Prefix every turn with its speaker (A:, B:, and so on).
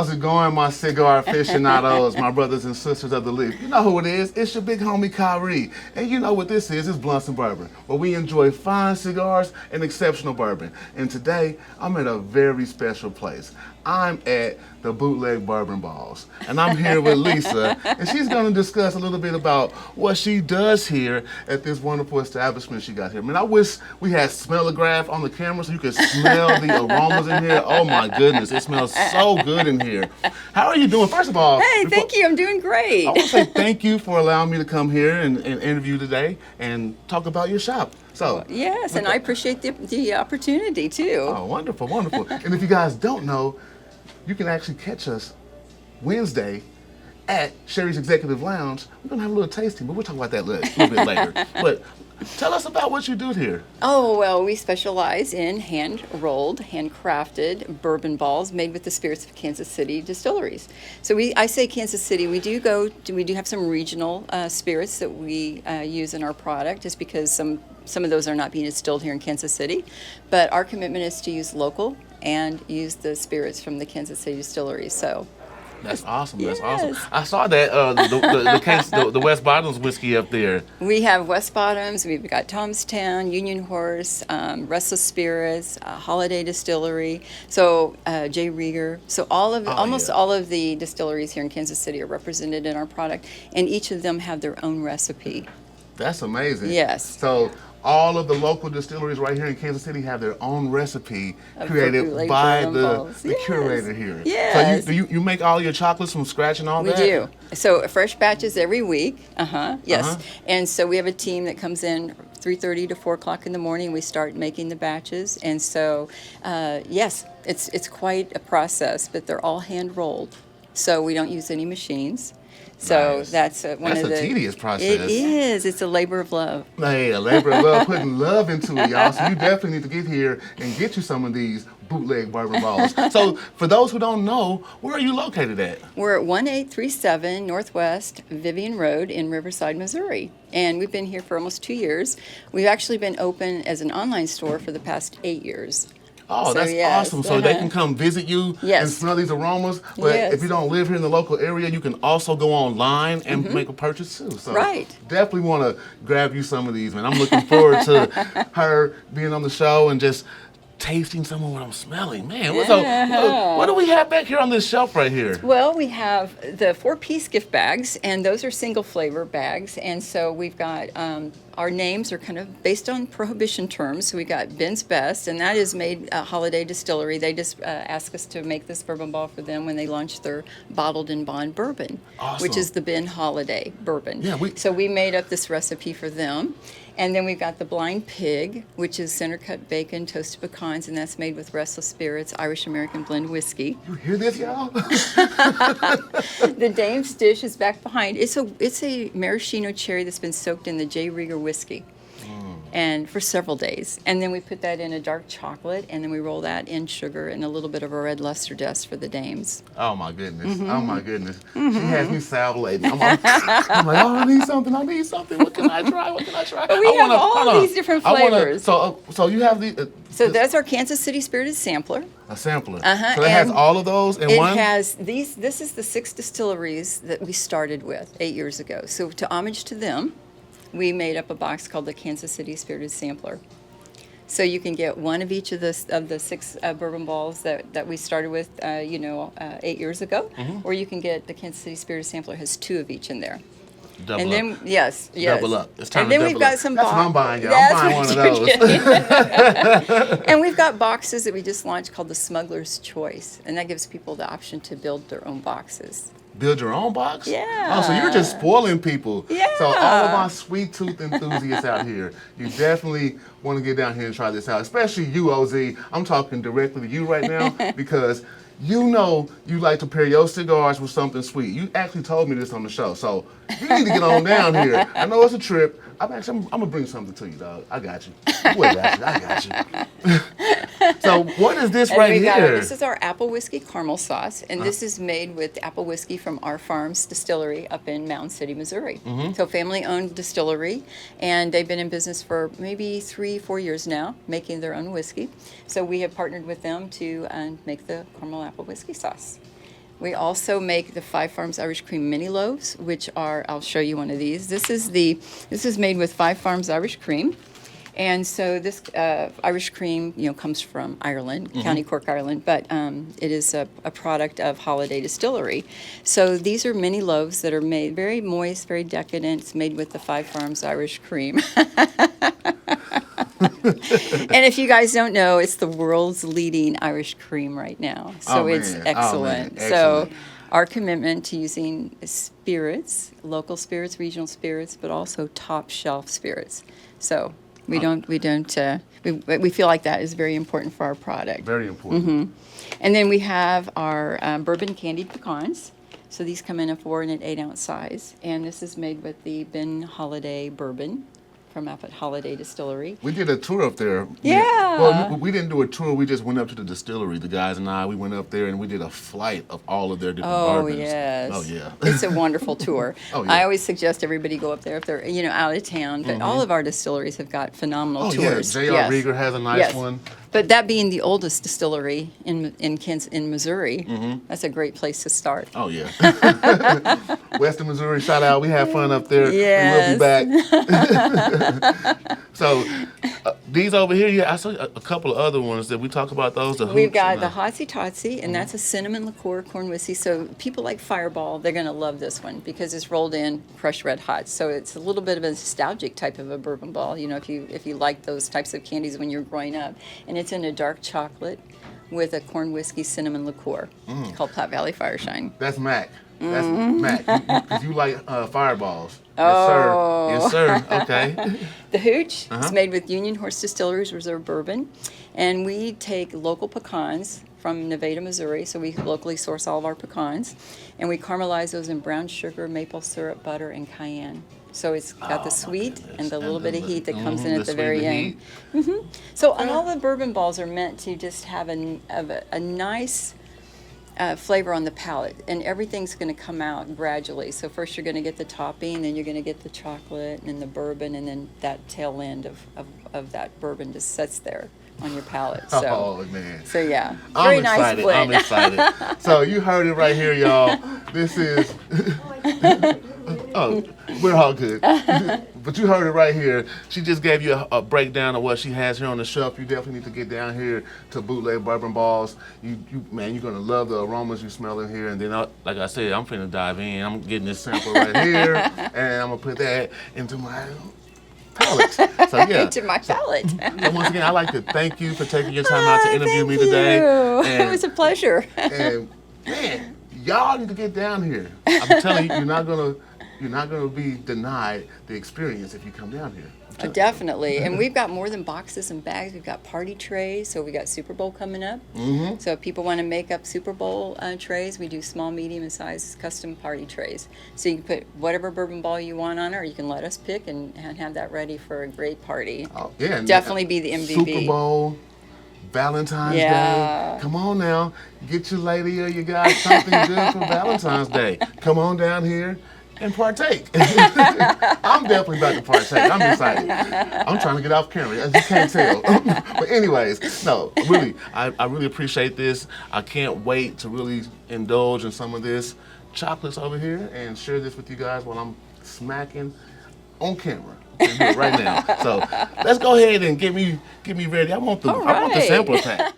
A: How's it going, my cigar aficionados, my brothers and sisters of the leaf? You know who it is. It's your big homie, Kyrie. And you know what this is. It's Blunts and Bourbon, where we enjoy fine cigars and exceptional bourbon. And today, I'm at a very special place. I'm at the Bootleg Bourbon Balls. And I'm here with Lisa, and she's going to discuss a little bit about what she does here at this wonderful establishment she got here. I mean, I wish we had smellograph on the camera so you could smell the aromas in here. Oh my goodness, it smells so good in here. How are you doing? First of all,
B: hey, thank you. I'm doing great.
A: I want to say thank you for allowing me to come here and interview today and talk about your shop. So
B: yes, and I appreciate the opportunity too.
A: Oh, wonderful, wonderful. And if you guys don't know, you can actually catch us Wednesday at Sherry's Executive Lounge. We're going to have a little tasting, but we'll talk about that a little bit later. But tell us about what you do here.
B: Oh, well, we specialize in hand-rolled, handcrafted bourbon balls made with the spirits of Kansas City distilleries. So I say Kansas City, we do have some regional spirits that we use in our product just because some of those are not being distilled here in Kansas City. But our commitment is to use local and use the spirits from the Kansas City distilleries. So
A: that's awesome. That's
B: yes.
A: awesome. I saw that the West Bottoms whiskey up there.
B: We have West Bottoms. We've got Tomstown, Union Horse, Restless Spirits, Holiday Distillery. So J. Rieger. So almost all of the distilleries here in Kansas City are represented in our product, and each of them have their own recipe.
A: That's amazing.
B: Yes.
A: So all of the local distilleries right here in Kansas City have their own recipe created by the curator here.
B: Yes.
A: So you make all your chocolates from scratch and all that?
B: We do. So fresh batches every week. Yes. And so we have a team that comes in 3:30 to 4 o'clock in the morning. We start making the batches. And so, yes, it's quite a process, but they're all hand rolled. So we don't use any machines. So
A: nice.
B: That's
A: a tedious process.
B: It is. It's a labor of love.
A: Hey, a labor of love, putting love into it, y'all. So you definitely need to get here and get you some of these Bootleg Bourbon Balls. So for those who don't know, where are you located at?
B: We're at 1837 Northwest Vivian Road in Riverside, Missouri. And we've been here for almost 2 years. We've actually been open as an online store for the past 8 years.
A: Oh, that's awesome. So they can come visit you and smell these aromas. But if you don't live here in the local area, you can also go online and make a purchase too. So definitely want to grab you some of these, man. I'm looking forward to her being on the show and just tasting some of what I'm smelling. Man, what do we have back here on this shelf right here?
B: Well, we have the 4-piece gift bags, and those are single flavor bags. And so we've got our names are kind of based on prohibition terms. So we got Ben's Best, and that is made at Holiday Distillery. They just asked us to make this bourbon ball for them when they launched their bottled in bond bourbon, which is the Ben Holiday bourbon.
A: Yeah,
B: so we made up this recipe for them. And then we've got the Blind Pig, which is center cut bacon, toasted pecans, and that's made with Restless Spirits, Irish American blend whiskey.
A: You hear this, y'all?
B: The Dame's Dish is back behind. It's a maraschino cherry that's been soaked in the J. Rieger whiskey. And for several days. And then we put that in a dark chocolate, and then we roll that in sugar and a little bit of a red luster dust for the dames.
A: Oh my goodness. Oh my goodness. She has me salivating. I'm like, oh, I need something. What can I try?
B: But we have all these different flavors.
A: So you have the...
B: so that's our Kansas City Spirited Sampler.
A: A sampler. So it has all of those in one?
B: It has these. This is the 6 distilleries that we started with 8 years ago. So to homage to them, we made up a box called the Kansas City Spirited Sampler. So you can get one of each of the 6 bourbon balls that we started with, 8 years ago, or you can get the Kansas City Spirited Sampler has 2 of each in there.
A: Double
B: and then
A: up.
B: Yes.
A: Double up. It's time
B: and
A: to
B: then
A: double
B: we've got
A: up.
B: some
A: That's
B: boxes.
A: what I'm buying, y'all. I'm buying one of those.
B: And we've got boxes that we just launched called the Smuggler's Choice, and that gives people the option to build their own boxes.
A: Build your own box?
B: Yeah.
A: Oh, so you're just spoiling people.
B: Yeah.
A: So all of my sweet tooth enthusiasts out here, you definitely want to get down here and try this out, especially you, OZ. I'm talking directly to you right now because you know you like to pair your cigars with something sweet. You actually told me this on the show, so you need to get on down here. I know it's a trip. I'm gonna bring something to you, dog. I got you. Wait, I got you. So what is this right here?
B: This is our apple whiskey caramel sauce, and this is made with apple whiskey from our farms distillery up in Mountain City, Missouri. So family-owned distillery, and they've been in business for maybe 3-4 years now, making their own whiskey. So we have partnered with them to make the caramel apple whiskey sauce. We also make the Five Farms Irish Cream mini loaves, which are, I'll show you one of these. This is made with Five Farms Irish Cream. And so this Irish cream, comes from Ireland, County Cork, Ireland, but it is a product of Holiday Distillery. So these are mini loaves that are made very moist, very decadent. It's made with the Five Farms Irish Cream. And if you guys don't know, it's the world's leading Irish cream right now. So it's excellent. So our commitment to using spirits, local spirits, regional spirits, but also top shelf spirits. So we feel like that is very important for our product.
A: Very important.
B: And then we have our bourbon candied pecans. So these come in a 4 and an 8 ounce size. And this is made with the Ben Holiday bourbon from up at Holiday Distillery.
A: We did a tour up there.
B: Yeah.
A: Well, we didn't do a tour. We just went up to the distillery. The guys and I, we went up there and we did a flight of all of their different bourbons.
B: Yes.
A: Oh, yeah.
B: It's a wonderful tour.
A: Oh, yeah.
B: I always suggest everybody go up there if they're, out of town. But all of our distilleries have got phenomenal tours.
A: Yeah. J.R. Rieger has a nice one.
B: But that being the oldest distillery in Missouri, that's a great place to start.
A: Oh, yeah. Western Missouri, shout out. We had fun up there.
B: Yes.
A: We will be back. So these over here, I saw a couple of other ones that we talk about those.
B: We've got the Hotsy Totsy, and that's a cinnamon liqueur corn whiskey. So people like Fireball, they're going to love this one because it's rolled in crushed red hot. So it's a little bit of a nostalgic type of a bourbon ball, if you like those types of candies when you're growing up. And it's in a dark chocolate with a corn whiskey cinnamon liqueur called Platte Valley Fireshine.
A: That's Mac. That's Mac. Because you like Fireballs.
B: Oh.
A: Yes, sir. Yes, sir. Okay.
B: The Hooch is made with Union Horse Distillery's Reserve Bourbon. And we take local pecans from Nevada, Missouri. So we locally source all of our pecans. And we caramelize those in brown sugar, maple syrup, butter, and cayenne. So it's got the sweet and the little bit of heat that comes in at the very end. So and all the bourbon balls are meant to just have a nice flavor on the palate, and everything's going to come out gradually. So first you're going to get the topping, then you're going to get the chocolate and the bourbon, and then that tail end of that bourbon just sits there on your palate. So,
A: oh, man.
B: So yeah,
A: I'm
B: very nice
A: excited.
B: blend.
A: I'm excited. So you heard it right here, y'all. This is... Oh, we're all good. But you heard it right here. She just gave you a breakdown of what she has here on the shelf. You definitely need to get down here to Bootleg Bourbon Balls. Man, you're gonna love the aromas you smell in here. And then, like I said, I'm finna dive in. I'm getting this sample right here, and I'm gonna put that into my palate. So yeah,
B: into my palate.
A: So once again, I'd like to thank you for taking your time out to interview me today.
B: And, it was a pleasure.
A: And man, y'all need to get down here. I'm telling you, you're not gonna be denied the experience if you come down here.
B: Definitely. And we've got more than boxes and bags. We've got party trays. So we got Super Bowl coming up. So if people want to make up Super Bowl trays, we do small, medium, and size custom party trays. So you can put whatever bourbon ball you want on it, or you can let us pick and have that ready for a great party.
A: Oh, yeah.
B: Definitely be the MVP.
A: Super Bowl, Valentine's Day. Come on now. Get your lady or your guy something good for Valentine's Day. Come on down here and partake. I'm definitely about to partake. I'm excited. I'm trying to get off camera, as you can't tell. But anyways, no, really, I really appreciate this. I can't wait to really indulge in some of this chocolates over here and share this with you guys while I'm smacking on camera. I can do it right now. So let's go ahead and get me ready. I want the sample pack.